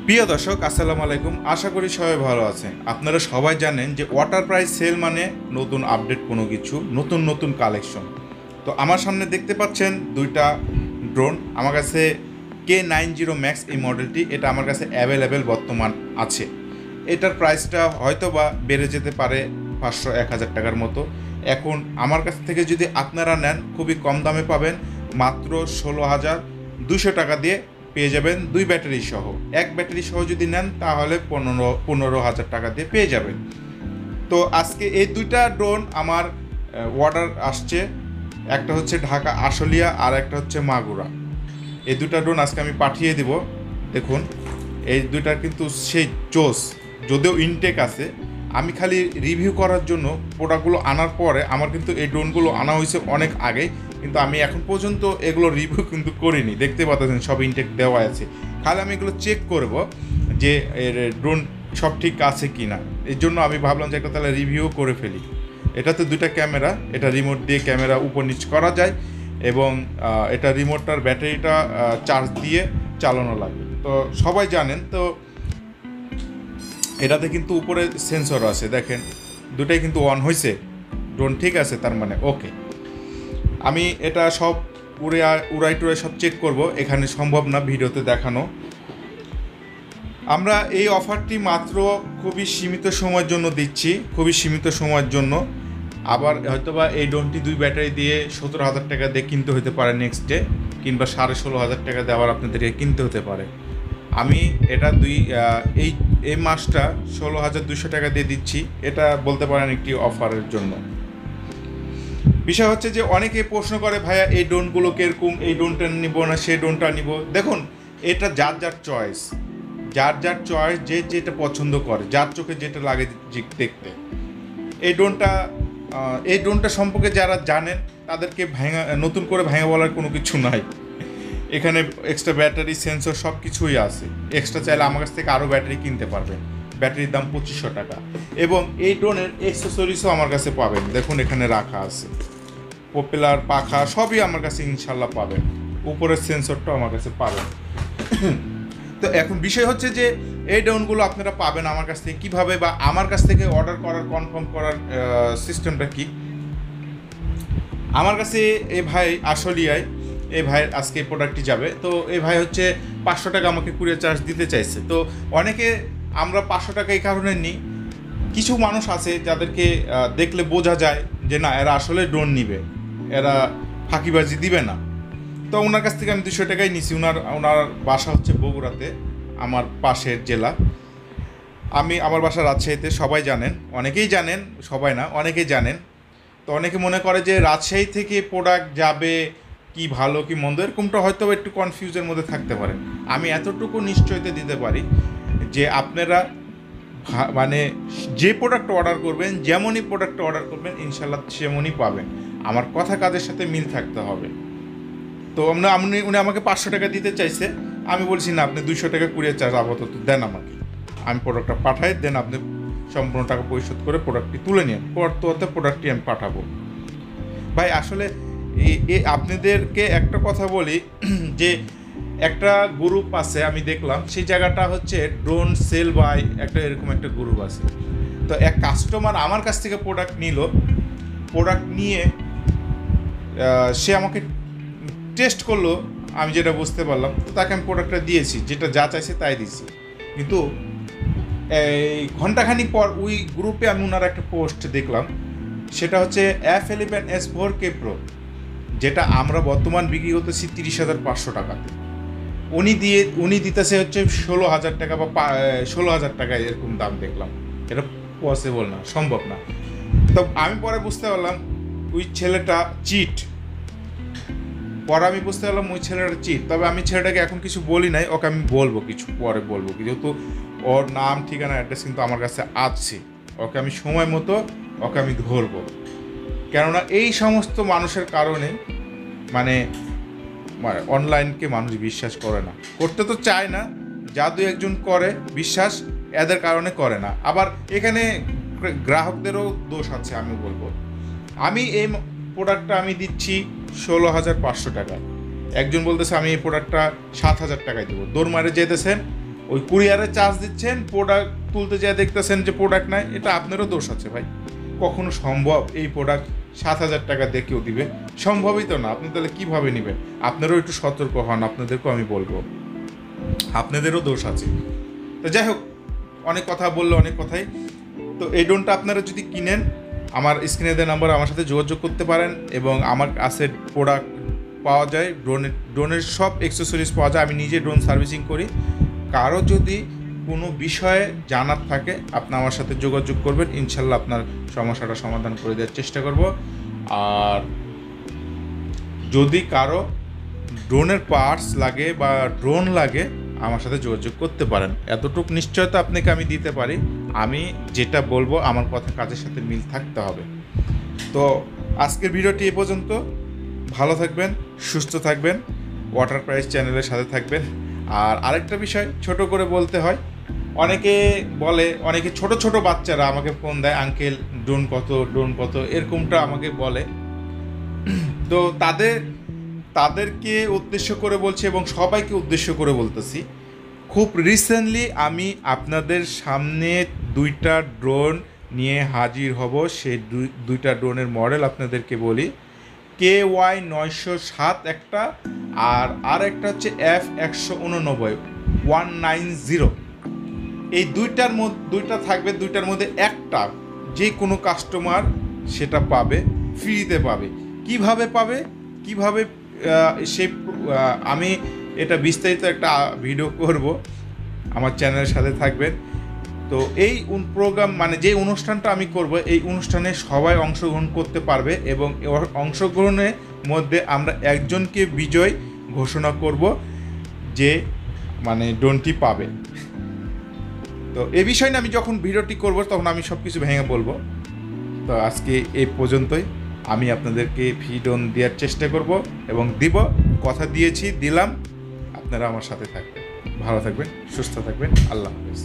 প্রিয় দর্শক, আসসালামু আলাইকুম। আশা করি সবাই ভালো আছেন। আপনারা সবাই জানেন যে ওয়াটার প্রাইস সেল মানে নতুন আপডেট, কোনো কিছু নতুন নতুন কালেকশন। তো আমার সামনে দেখতে পাচ্ছেন দুইটা ড্রোন। আমার কাছে K90 ম্যাক্স এই মডেলটি, এটা আমার কাছে অ্যাভেলেবেল বর্তমান আছে। এটার প্রাইসটা হয়তো বা বেড়ে যেতে পারে 500-1000 টাকার মতো। এখন আমার কাছ থেকে যদি আপনারা নেন, খুবই কম দামে পাবেন, মাত্র 16,200 টাকা দিয়ে পেয়ে যাবেন দুই ব্যাটারি সহ। এক ব্যাটারি সহ যদি নেন তাহলে 15,000 টাকা দিয়ে পেয়ে যাবেন। তো আজকে এই দুইটা ড্রোন আমার অর্ডার আসছে, একটা হচ্ছে ঢাকা আশুলিয়া আর একটা হচ্ছে মাগুরা। এই দুইটা ড্রোন আজকে আমি পাঠিয়ে দিব। দেখুন, এই দুইটার কিন্তু সেই জোস, যদিও ইনটেক আছে। আমি খালি রিভিউ করার জন্য প্রোডাক্টগুলো আনার পরে, আমার কিন্তু এই ড্রোনগুলো আনা হয়েছে অনেক আগে, কিন্তু আমি এখন পর্যন্ত এগুলো রিভিউ কিন্তু করিনি। দেখতে পাচ্ছেন সব ইনটেক দেওয়া আছে, খালি আমি এগুলো চেক করব যে এর ড্রোন সব ঠিক আছে কি না। এর জন্য আমি ভাবলাম যে একটা তাহলে রিভিউ করে ফেলি। এটাতে দুইটা ক্যামেরা, এটা রিমোট দিয়ে ক্যামেরা উপর নিচ করা যায় এবং এটা রিমোটটার ব্যাটারিটা চার্জ দিয়ে চালানো লাগে। তো সবাই জানেন তো, এটাতে কিন্তু উপরে সেন্সর আছে, দেখেন দুটাই কিন্তু অন হয়েছে, ড্রোন ঠিক আছে, তার মানে ওকে। আমি এটা সব উড়াই টুড়াই সব চেক করব, এখানে সম্ভব না ভিডিওতে দেখানো। আমরা এই অফারটি মাত্র খুবই সীমিত সময়ের জন্য দিচ্ছি, খুবই সীমিত সময়ের জন্য। আবার হয়তোবা এই ড্রোনটি দুই ব্যাটারি দিয়ে 17,000 টাকা দিয়ে কিনতে হতে পারে নেক্সট ডে, কিংবা 16,500 টাকা দিয়ে আবার আপনাদেরকে কিনতে হতে পারে। আমি এটা এই মাসটা 16,200 টাকা দিয়ে দিচ্ছি। এটা বলতে পারেন একটি অফারের জন্য। বিষয় হচ্ছে যে অনেকে প্রশ্ন করে, ভাইয়া এই ড্রোনগুলো কীরকম, এই ড্রোনটা নিব না সেই ড্রোনটা নিব। দেখুন, এটা যার যার চয়েস, যার যার চয়েস, যে যেটা পছন্দ করে, যার চোখে যেটা লাগে দেখতে। এই ড্রোনটা সম্পর্কে যারা জানেন তাদেরকে নতুন করে ভাঙা বলার কোনো কিছু নাই। এখানে এক্সট্রা ব্যাটারি, সেন্সর সব কিছুই আছে। এক্সট্রা চাইলে আমার কাছ থেকে আরও ব্যাটারি কিনতে পারবেন। ব্যাটারির দাম 2500 টাকা। এবং এই ড্রোনের অ্যাক্সেসরিজও আমার কাছে পাবেন। দেখুন, এখানে রাখা আছে প্রপেলার, পাখা সবই আমার কাছে ইনশাল্লাহ পাবেন। উপরের সেন্সরটাও আমার কাছে পাবেন। তো এখন বিষয় হচ্ছে যে এই ড্রোনগুলো আপনারা পাবেন আমার কাছ থেকে কীভাবে, বা আমার কাছ থেকে অর্ডার করার, কনফার্ম করার সিস্টেমটা কি। আমার কাছে এই ভাই আশুলিয়ায়, এই ভাইয়ের আজকে এই প্রোডাক্টটি যাবে। তো এই ভাই হচ্ছে 500 টাকা আমাকে কুরিয়ার চার্জ দিতে চাইছে। তো অনেকে আমরা 500 টাকা এই কারণে নিই, কিছু মানুষ আছে যাদেরকে দেখলে বোঝা যায় যে না, এরা আসলে ড্রোন নিবে, এরা ফাঁকিবাজি দিবে না। তো ওনার কাছ থেকে আমি 200 টাকাই নিছি। ওনার বাসা হচ্ছে বগুড়াতে, আমার পাশের জেলা। আমার বাসা রাজশাহীতে, সবাই জানেন, অনেকেই জানেন, সবাই না অনেকেই জানেন। তো অনেকে মনে করে যে রাজশাহী থেকে প্রোডাক্ট যাবে, কি ভালো কি মন্দ, এরকমটা হয়তো একটু কনফিউজের মধ্যে থাকতে পারে। আমি এতটুকু নিশ্চয়তা দিতে পারি যে আপনারা মানে যে প্রোডাক্ট অর্ডার করবেন, যেমনই প্রোডাক্ট অর্ডার করবেন, ইনশাল্লাহ সেমনই পাবেন। আমার কথা কাজের সাথে মিল থাকতে হবে। তো উনি আমাকে 500 টাকা দিতে চাইছে। আমি বলছি না, আপনি 200 টাকা কুরিয়ার চার্জ আপাতত দেন আমাকে, আমি প্রোডাক্টটা পাঠাই দেন, আপনি সম্পূর্ণ টাকা পরিশোধ করে প্রোডাক্টটি তুলে নিন, পরবর্তীতে প্রোডাক্টটি আমি পাঠাবো। ভাই আসলে আপনাদেরকে একটা কথা বলি যে একটা গ্রুপ আছে, আমি দেখলাম সেই জায়গাটা হচ্ছে ড্রোন সেল বাই একটা, এরকম একটা গ্রুপ আছে। তো এক কাস্টমার আমার কাছ থেকে প্রোডাক্ট নিয়ে সে আমাকে টেস্ট করলো, আমি যেটা বুঝতে পারলাম। তো তাকে আমি প্রোডাক্টটা দিয়েছি, যেটা যা চাইছে তাই দিয়েছি। কিন্তু এই ঘন্টাখানিক পর ওই গ্রুপে আমি ওনার একটা পোস্ট দেখলাম, সেটা হচ্ছে F11S4K Pro, যেটা আমরা বর্তমান বিক্রি করতেছি 30,500 টাকাতে। উনি দিতেছে হচ্ছে 16,000 টাকা বা 16,000 টাকা, এরকম দাম দেখলাম। এটা পসিবল না, সম্ভব না। তো আমি পরে বুঝতে পারলাম ওই ছেলেটা চিট। পরে আমি বুঝতে পারলাম ওই ছেলেটা চিট। তবে আমি ছেলেটাকে এখন কিছু বলি নাই, ওকে আমি বলবো, কিছু পরে বলবো, যেহেতু ওর নাম, ঠিকানা, অ্যাড্রেস কিন্তু আমার কাছে আছে। ওকে আমি সময় মতো আমি ধরবো। কেননা এই সমস্ত মানুষের কারণে মানে অনলাইনকে মানুষ বিশ্বাস করে না, করতে তো চায় না। যা দু একজন করে বিশ্বাস, এদের কারণে করে না। আবার এখানে গ্রাহকদেরও দোষ আছে, আমি বলবো। আমি এই প্রোডাক্টটা আমি দিচ্ছি 16,500 টাকা। একজন বলতেছে আমি এই প্রোডাক্টটা 7,000 টাকায় দেবো, দৌড় মারে যেতেছেন ওই কুরিয়ারে চার্জ দিচ্ছেন, প্রোডাক্ট তুলতে যেয়ে দেখতেছেন যে প্রোডাক্ট নাই, এটা আপনারও দোষ আছে ভাই। কখনো সম্ভব এই প্রোডাক্ট 7,000 টাকা দিয়ে কেউ দিবে? সম্ভবই তো না। আপনি তাহলে কীভাবে নেবেন? আপনারও একটু সতর্ক হন, আপনাদেরকেও আমি বলবো, আপনাদেরও দোষ আছে। তো যাই হোক, অনেক কথা বললো, অনেক কথাই। তো এই ড্রোনটা আপনারা যদি কিনেন, আমার স্ক্রিনে দেওয়া নাম্বার আমার সাথে যোগাযোগ করতে পারেন, এবং আমার কাছে প্রোডাক্ট পাওয়া যায়, ড্রোনের সব অ্যাক্সেসরিজ পাওয়া যায়। আমি নিজে ড্রোন সার্ভিসিং করি। কারো যদি কোনো বিষয়ে জানার থাকে, আপনি আমার সাথে যোগাযোগ করবেন, ইনশাল্লাহ আপনার সমস্যাটা সমাধান করে দেওয়ার চেষ্টা করব। আর যদি কারো ড্রোনের পার্টস লাগে বা ড্রোন লাগে, আমার সাথে যোগাযোগ করতে পারেন। এতটুকু নিশ্চয়তা আপনাকে আমি দিতে পারি, আমি যেটা বলবো আমার কথা কাজের সাথে মিল থাকতে হবে। তো আজকের ভিডিওটি এই পর্যন্ত। ভালো থাকবেন, সুস্থ থাকবেন, ওয়াটার প্রাইস চ্যানেলের সাথে থাকবেন। আর আরেকটা বিষয় ছোট করে বলতে হয়, অনেকে বলে, অনেকে ছোট ছোট বাচ্চারা আমাকে ফোন দেয়, আঙ্কেল ড্রোন কত এরকমটা আমাকে বলে। তো তাদেরকে উদ্দেশ্য করে বলছি এবং সবাইকে উদ্দেশ্য করে বলতেছি, খুব রিসেন্টলি আমি আপনাদের সামনে 2টা ড্রোন নিয়ে হাজির হব। সেই 2টা ড্রোনের মডেল আপনাদেরকে বলি। KY907 একটা, আর একটা হচ্ছে F189 190। এই দুইটা থাকবে। 2টার মধ্যে একটা যে কোনো কাস্টমার সেটা পাবে, ফ্রিতে পাবে। কিভাবে সে আমি এটা বিস্তারিত একটা ভিডিও করব, আমার চ্যানেলের সাথে থাকবেন। তো এই প্রোগ্রাম মানে যে অনুষ্ঠানটা আমি করব, এই অনুষ্ঠানে সবাই অংশগ্রহণ করতে পারবে, এবং অংশগ্রহণের মধ্যে আমরা একজনকে বিজয় ঘোষণা করব, যে মানে ড্রোনটি পাবে। তো এই বিষয় নিয়ে আমি যখন ভিডিওটি করব তখন আমি সব কিছু ভেঙে বলবো। তো আজকে এই পর্যন্তই। আমি আপনাদেরকে ফ্রি ড্রোন দেওয়ার চেষ্টা করব এবং দিব, কথা দিয়েছি, দিলাম। আপনারা আমার সাথে থাকবেন। ভালো থাকবেন, সুস্থ থাকবেন। আল্লাহ হাফেজ।